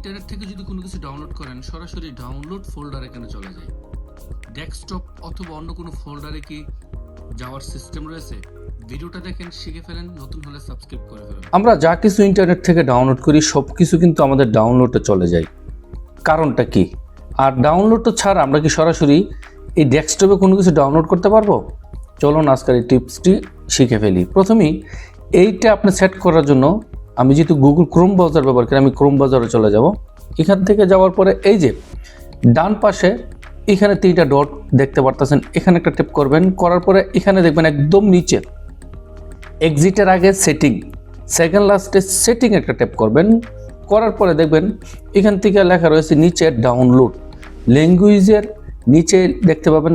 Internet থেকে যদি কোনো কিছু ডাউনলোড করেন সরাসরি ডাউনলোড ফোল্ডারে কেন চলে যায়? ডেস্কটপ অথবা অন্য কোনো ফোল্ডারে কি যাওয়ার সিস্টেম রয়েছে? ভিডিওটা দেখেন, শিখে ফেলেন, নতুন হলে সাবস্ক্রাইব করে ফেলেন। আমরা যা কিছু ইন্টারনেট থেকে ডাউনলোড করি সব কিছু কিন্তু আমাদের ডাউনলোডে চলে যায়। কারণটা কি? আর ডাউনলোড ছাড়া আমরা কি সরাসরি এই ডেস্কটপে কোনো কিছু ডাউনলোড করতে পারবো? চলুন আজকের এই টিপসটি শিখে ফেলি। প্রথমেই এইটা আপনি সেট করার জন্য আমি যেহেতু গুগল ক্রোম ব্রাউজার ব্যবহার করি, আমি ক্রোম ব্রাউজারে চলে যাব। এখান থেকে যাওয়ার পরে এই যে ডান পাশে এখানে 3টা ডট দেখতে পারতেছেন, এখানে একটা টেপ করবেন। করার পরে এখানে দেখবেন একদম নিচে এক্সিটের আগে সেটিং, সেকেন্ড লাস্টে সেটিং একটা টেপ করবেন। করার পরে দেখবেন এখান থেকে লেখা রয়েছে নিচে ডাউনলোড, ল্যাঙ্গুয়েজের নিচে দেখতে পাবেন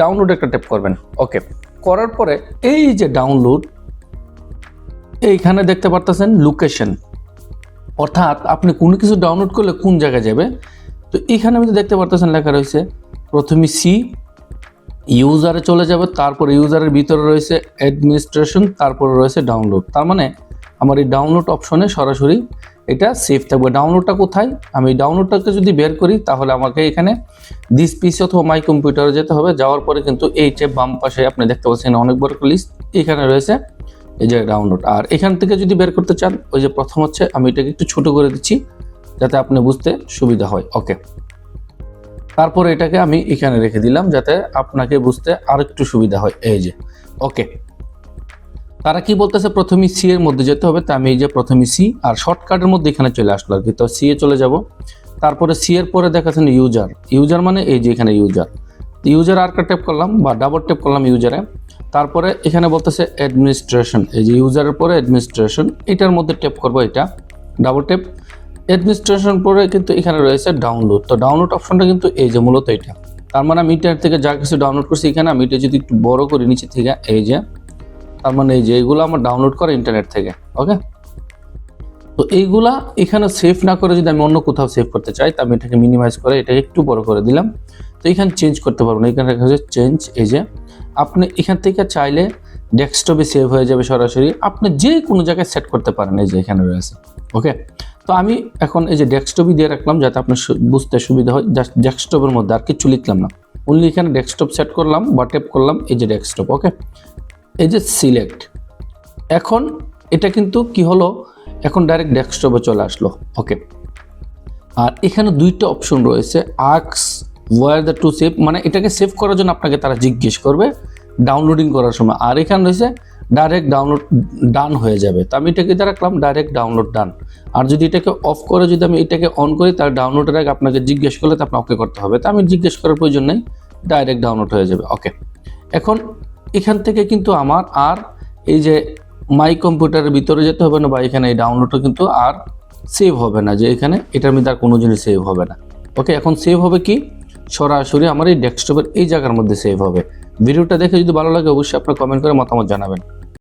ডাউনলোড একটা টেপ করবেন। ওকে, করার পরে এই যে ডাউনলোড, এইখানে দেখতে পারতেছেন লোকেশন, অর্থাৎ আপনি কোনো কিছু ডাউনলোড করলে কোন জায়গায় যাবে। তো এখানে আমি দেখতে পারতেছেন লেখা রয়েছে প্রথমে সি, ইউজারে চলে যাবে, তারপর ইউজারের ভিতরে রয়েছে অ্যাডমিনিস্ট্রেশন, তারপরে রয়েছে ডাউনলোড। তার মানে আমার এই ডাউনলোড অপশনে সরাসরি এটা সেভ থাকবে। ডাউনলোডটা কোথায়? আমি ডাউনলোডটাকে যদি বের করি তাহলে আমাকে এখানে দিস পিসি অথবা মাই কম্পিউটারে যেতে হবে। যাওয়ার পরে কিন্তু এই যে বাম পাশে আপনি দেখতে পাচ্ছেন অনেক বড় লিস্ট, এখানে রয়েছে এই যে ডাউনলোড। আর এখান থেকে যদি বের করতে চান, ওই যে প্রথম হচ্ছে, আমি এটাকে একটু ছোট করে দিচ্ছি যাতে আপনি বুঝতে সুবিধা হয়। ওকে, তারপরে এটাকে আমি এখানে রেখে দিলাম যাতে আপনাকে বুঝতে আরেকটু সুবিধা হয়। এই যে ওকে, তারা কি বলতেছে প্রথমে সি এর মধ্যে যেতে হবে। তা আমি এই যে প্রথমে সি আর শর্টকাটের মধ্যে এখানে চলে আসলো আর কি। তো সি এ চলে যাব, তারপরে সি এর পরে দেখাচ্ছেন ইউজার মানে এই যে এখানে ইউজার আর কা টেপ করলাম বা ডাবল টেপ করলাম ইউজারে। তারপরে এখানে বলতেছে অ্যাডমিনিস্ট্রেশন, এই যে ইউজারের পরে অ্যাডমিনিস্ট্রেশন, এটার মধ্যে টেপ করবো, এটা ডাবল টেপ। অ্যাডমিনিস্ট্রেশন পরে কিন্তু এখানে রয়েছে ডাউনলোড। তো ডাউনলোড অপশনটা কিন্তু এই যে মূলত এটা। তার মানে আমি ইন্টারনেট থেকে যা কিছু ডাউনলোড করছি এখানে আমি এটা যদি একটু বড় করি নিচে থেকে, এই যে তার মানে এই যে এইগুলো আমার ডাউনলোড করে ইন্টারনেট থেকে। ওকে, তো এইগুলা এখানে সেভ না করে যদি আমি অন্য কোথাও সেভ করতে চাই, তা আমি এটাকে মিনিমাইজ করে এটাকে একটু বড় করে দিলাম। তো এখানে চেঞ্জ করতে পারবো না, এখানে দেখা যাচ্ছে চেঞ্জ। এই যে আপনি এখান থেকে চাইলে ডেস্কটপে সেভ হয়ে যাবে সরাসরি, আপনি যে কোনো জায়গায় সেট করতে পারেন। এই যে এখানে রয়েছে। ওকে, তো আমি এখন এই যে ডেস্কটপই দিয়ে রাখলাম যাতে আপনার বুঝতে সুবিধা হয়। জাস্ট ডেস্কটপের মধ্যে আর কিছু লিখলাম না, অনলি এখানে ডেস্কটপ সেট করলাম বা টেপ করলাম, এই যে ডেস্কটপ। ওকে, এই যে সিলেক্ট, এখন এটা কিন্তু কি হলো, এখন ডাইরেক্ট ডেস্কটপে চলে আসলো। ওকে, আর এখানে 2টা অপশন রয়েছে, ask where the to save, মানে এটাকে সেভ করার জন্য আপনাকে তারা জিজ্ঞেস করবে ডাউনলোডিং করার সময়। আর এখানে রয়েছে ডাইরেক্ট ডাউনলোড ডান হয়ে যাবে। তো আমি এটাকে দিয়ে রাখলাম ডাইরেক্ট ডাউনলোড ডান। আর যদি এটাকে অফ করে যদি আমি এটাকে অন করি, তাহলে ডাউনলোডের আগে আপনাকে জিজ্ঞেস করলে তো আপনার ওকে করতে হবে। তো আমি জিজ্ঞেস করার প্রয়োজন নেই, ডাইরেক্ট ডাউনলোড হয়ে যাবে। ওকে, এখন এখান থেকে কিন্তু আমার আর এই যে মাই কম্পিউটারের ভিতরে যেতে হবে না, বা এখানে এই ডাউনলোডটা কিন্তু আর সেভ হবে না, যে এখানে এটার মধ্যে আর কোনো জিনিস সেভ হবে না। ওকে, এখন সেভ হবে কি, সরাসরি আমার এই ডেস্কটপের এই জায়গার মধ্যে সেভ হবে। ভিডিওটা দেখে যদি ভালো লাগে অবশ্যই আপনারা কমেন্ট করে মতামত জানাবেন।